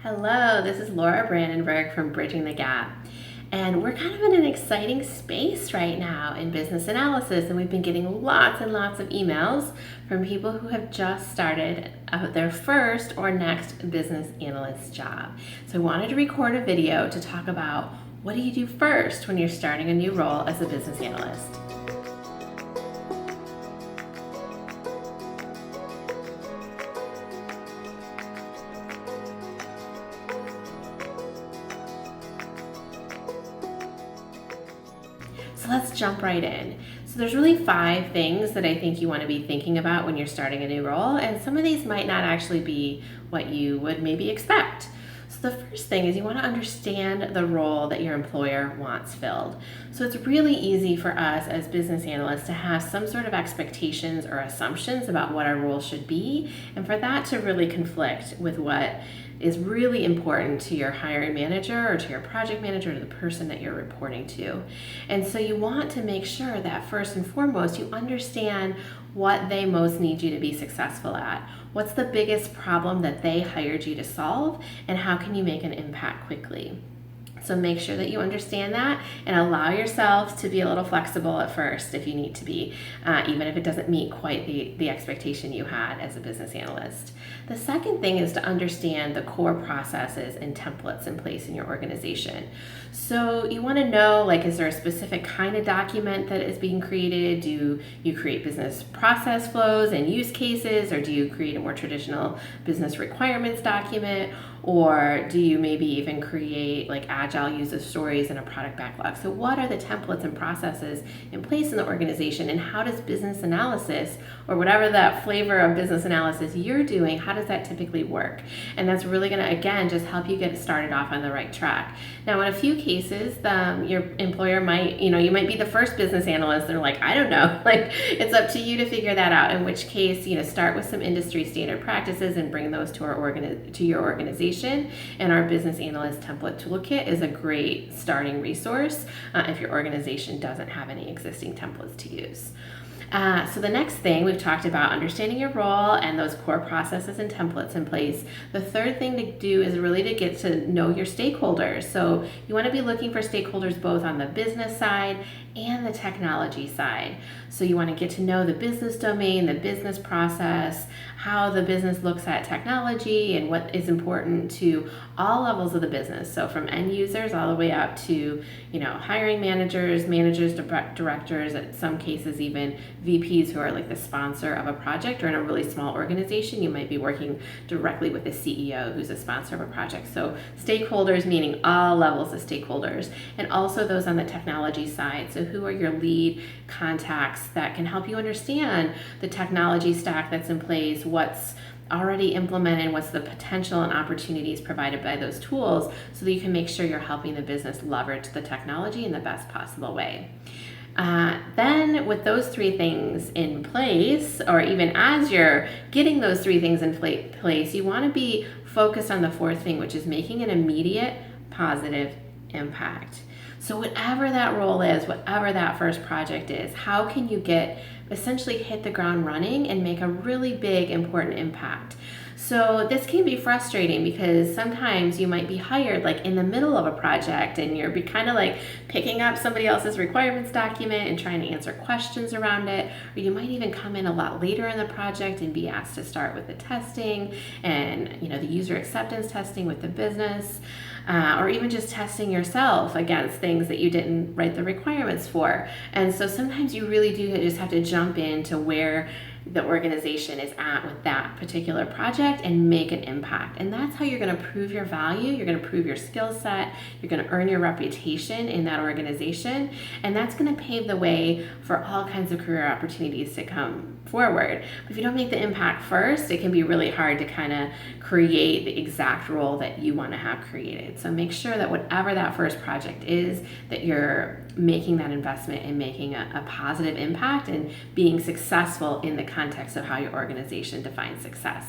Hello, this is Laura Brandenburg from Bridging the Gap. And we're kind of in an exciting space right now in business analysis, and we've been getting lots and lots of emails from people who have just started their first or next business analyst job. So I wanted to record a video to talk about what do you do first when you're starting a new role as a business analyst. So let's jump right in. So there's really 5 things that I think you want to be thinking about when you're starting a new role, and some of these might not actually be what you would maybe expect. So the first thing is you want to understand the role that your employer wants filled. So it's really easy for us as business analysts to have some sort of expectations or assumptions about what our role should be, and for that to really conflict with what is really important to your hiring manager or to your project manager or the person that you're reporting to. And so you want to make sure that first and foremost you understand what they most need you to be successful at. What's the biggest problem that they hired you to solve, and how can you make an impact quickly? So make sure that you understand that and allow yourself to be a little flexible at first if you need to be, even if it doesn't meet quite the expectation you had as a business analyst. The second thing is to understand the core processes and templates in place in your organization. So you want to know, is there a specific kind of document that is being created? Do you create business process flows and use cases, or do you create a more traditional business requirements document? Or do you maybe even create agile user stories and a product backlog? So what are the templates and processes in place in the organization, and how does business analysis, or whatever that flavor of business analysis you're doing, how does that typically work? And that's really going to, again, just help you get started off on the right track. Now, in a few cases, your employer might, you might be the first business analyst. They're like, I don't know. It's up to you to figure that out, in which case, start with some industry standard practices and bring those to your organization. And our business analyst template toolkit is a great starting resource if your organization doesn't have any existing templates to use. So the next thing, we've talked about understanding your role and those core processes and templates in place. The third thing to do is really to get to know your stakeholders. So you want to be looking for stakeholders both on the business side and the technology side. So you want to get to know the business domain, the business process, how the business looks at technology, and what is important to all levels of the business. So from end users all the way up to, hiring managers, directors, in some cases even VPs who are the sponsor of a project, or in a really small organization, you might be working directly with the CEO who's a sponsor of a project. So stakeholders meaning all levels of stakeholders, and also those on the technology side. So who are your lead contacts that can help you understand the technology stack that's in place, what's already implemented, what's the potential and opportunities provided by those tools, so that you can make sure you're helping the business leverage the technology in the best possible way. Then with those 3 things in place, or even as you're getting those 3 things in place, you want to be focused on the 4th thing, which is making an immediate positive impact. So whatever that role is, whatever that first project is, how can you essentially hit the ground running and make a really big, important impact? So this can be frustrating because sometimes you might be hired in the middle of a project, and you're kind of picking up somebody else's requirements document and trying to answer questions around it. Or you might even come in a lot later in the project and be asked to start with the testing and the user acceptance testing with the business. Or even just testing yourself against things that you didn't write the requirements for. And so sometimes you really do just have to jump into where the organization is at with that particular project and make an impact. And that's how you're going to prove your value. You're going to prove your skill set. You're going to earn your reputation in that organization. And that's going to pave the way for all kinds of career opportunities to come forward. But if you don't make the impact first, it can be really hard to kind of create the exact role that you want to have created. So make sure that whatever that first project is, that you're making that investment and making a positive impact and being successful in the context of how your organization defines success.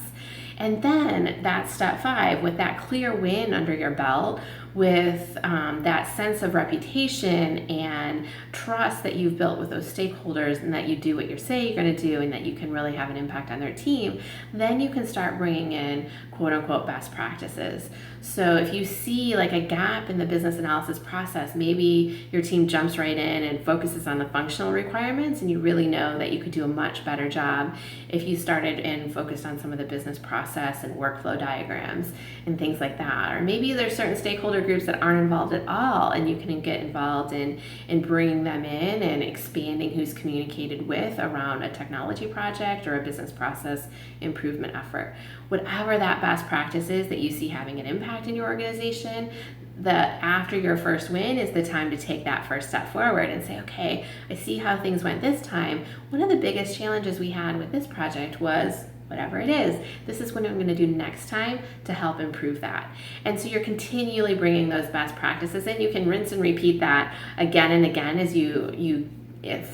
And then that's step 5, with that clear win under your belt, with that sense of reputation and trust that you've built with those stakeholders, and that you do what you say you're going to do, and that you can really have an impact on their team, then you can start bringing in quote unquote best practices. So if you see like a gap in the business analysis process, maybe your team jumps right in and focuses on the functional requirements, and you really know that you could do a much better job if you started and focused on some of the business process and workflow diagrams and things like that. Or maybe there's certain stakeholder groups that aren't involved at all, and you can get involved in bringing them in and expanding who's communicated with around a technology project or a business process improvement effort. Whatever that best practice is that you see having an impact in your organization, after your first win is the time to take that first step forward and say, okay, I see how things went this time. One of the biggest challenges we had with this project was whatever it is. This is what I'm going to do next time to help improve that. And so you're continually bringing those best practices in. You can rinse and repeat that again and again as you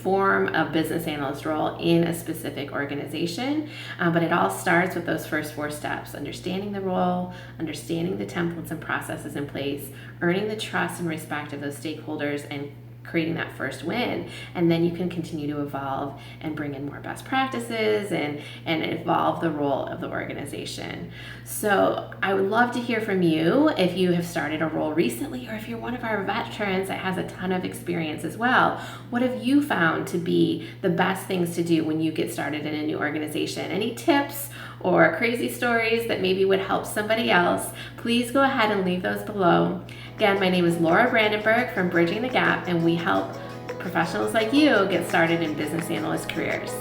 form a business analyst role in a specific organization. But it all starts with those first 4 steps: understanding the role, understanding the templates and processes in place, earning the trust and respect of those stakeholders, and creating that first win. And then you can continue to evolve and bring in more best practices and evolve the role of the organization. So I would love to hear from you if you have started a role recently, or if you're one of our veterans that has a ton of experience as well. What have you found to be the best things to do when you get started in a new organization? Any tips or crazy stories that maybe would help somebody else? Please go ahead and leave those below. Again, my name is Laura Brandenburg from Bridging the Gap, and we help professionals like you get started in business analyst careers.